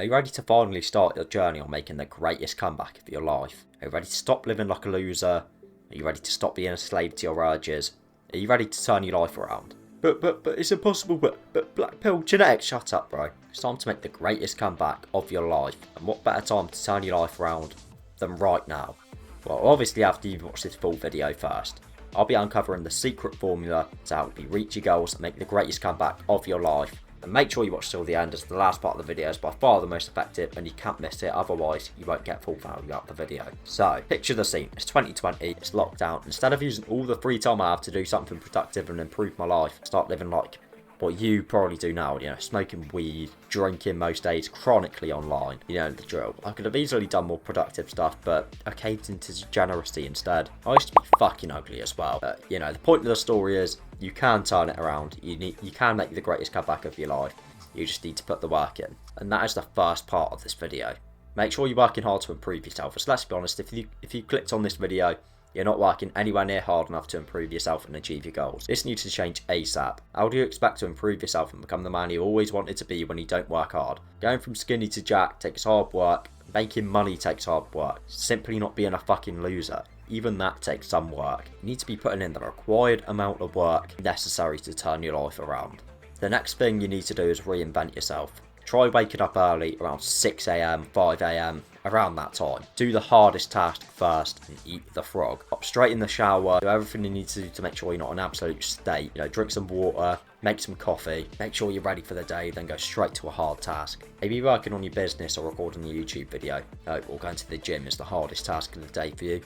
Are you ready to finally start your journey on making the greatest comeback of your life? Are you ready to stop living like a loser? Are you ready to stop being a slave to your urges? Are you ready to turn your life around? But it's impossible, but black pill genetics, shut up bro. It's time to make the greatest comeback of your life, and what better time to turn your life around than right now? Well, obviously after you've watched this full video first. I'll be uncovering the secret formula to help you reach your goals and make the greatest comeback of your life. And make sure you watch till the end, as the last part of the video is by far the most effective and you can't miss it, otherwise you won't get full value out of the video. So, picture the scene, it's 2020, it's lockdown. Instead of using all the free time I have to do something productive and improve my life, start living like what you probably do now, smoking weed, drinking most days, chronically online, you know the drill. I could have easily done more productive stuff, but I caved into generosity instead. I used to be fucking ugly as well, but the point of the story is, you can turn it around, you can make the greatest comeback of your life, you just need to put the work in. And that is the first part of this video. Make sure you're working hard to improve yourself, as let's be honest, if you clicked on this video, you're not working anywhere near hard enough to improve yourself and achieve your goals. This needs to change ASAP. How do you expect to improve yourself and become the man you always wanted to be when you don't work hard? Going from skinny to jacked takes hard work. Making money takes hard work. Simply not being a fucking loser, even that takes some work. You need to be putting in the required amount of work necessary to turn your life around. The next thing you need to do is reinvent yourself. Try waking up early, around 6 AM, 5 AM, around that time. Do the hardest task first and eat the frog. Hop straight in the shower, do everything you need to do to make sure you're not in an absolute state. Drink some water, make some coffee, make sure you're ready for the day, then go straight to a hard task. Maybe working on your business or recording a YouTube video. Or going to the gym is the hardest task of the day for you.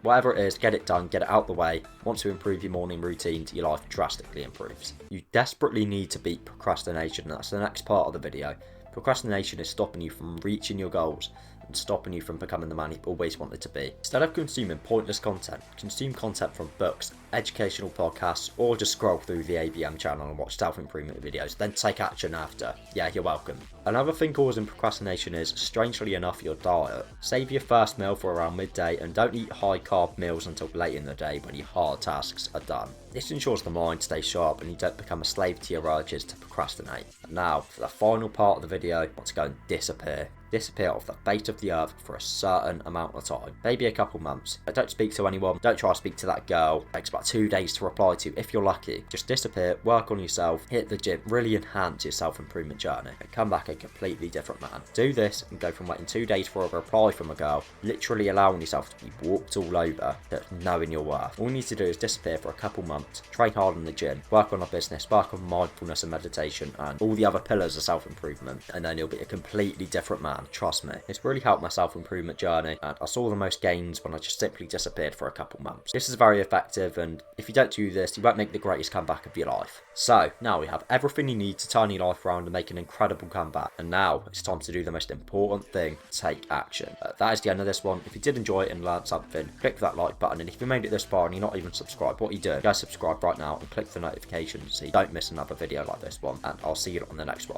Whatever it is, get it done, get it out the way. Once you improve your morning routine, your life drastically improves. You desperately need to beat procrastination, and that's the next part of the video. Procrastination is stopping you from reaching your goals and stopping you from becoming the man you've always wanted to be. Instead of consuming pointless content, consume content from books, educational podcasts, or just scroll through the ABM channel and watch self-improvement videos, then take action after. Yeah, you're welcome. Another thing causing procrastination is, strangely enough, your diet. Save your first meal for around midday and don't eat high-carb meals until late in the day when your hard tasks are done. This ensures the mind stays sharp and you don't become a slave to your urges to procrastinate. And now, for the final part of the video, I want to go and disappear. Disappear off the face of the earth for a certain amount of time, maybe a couple months. But don't speak to anyone, don't try to speak to that girl. It takes about 2 days to reply to if you're lucky. Just disappear, work on yourself, hit the gym, really enhance your self-improvement journey and come back a completely different man. Do this and go from waiting 2 days for a reply from a girl, literally allowing yourself to be walked all over, to knowing your worth. All you need to do is disappear for a couple months, train hard in the gym, work on a business, work on mindfulness and meditation and all the other pillars of self-improvement, and then you'll be a completely different man. Trust me, it's really helped my self-improvement journey, and I saw the most gains when I just simply disappeared for a couple months. This is very effective, and if you don't do this, you won't make the greatest comeback of your life. So, now we have everything you need to turn your life around and make an incredible comeback, and now it's time to do the most important thing, take action. That is the end of this one. If you did enjoy it and learn something, click that like button, and if you made it this far and you're not even subscribed, what are you doing? Go subscribe right now and click the notifications so you don't miss another video like this one, and I'll see you on the next one.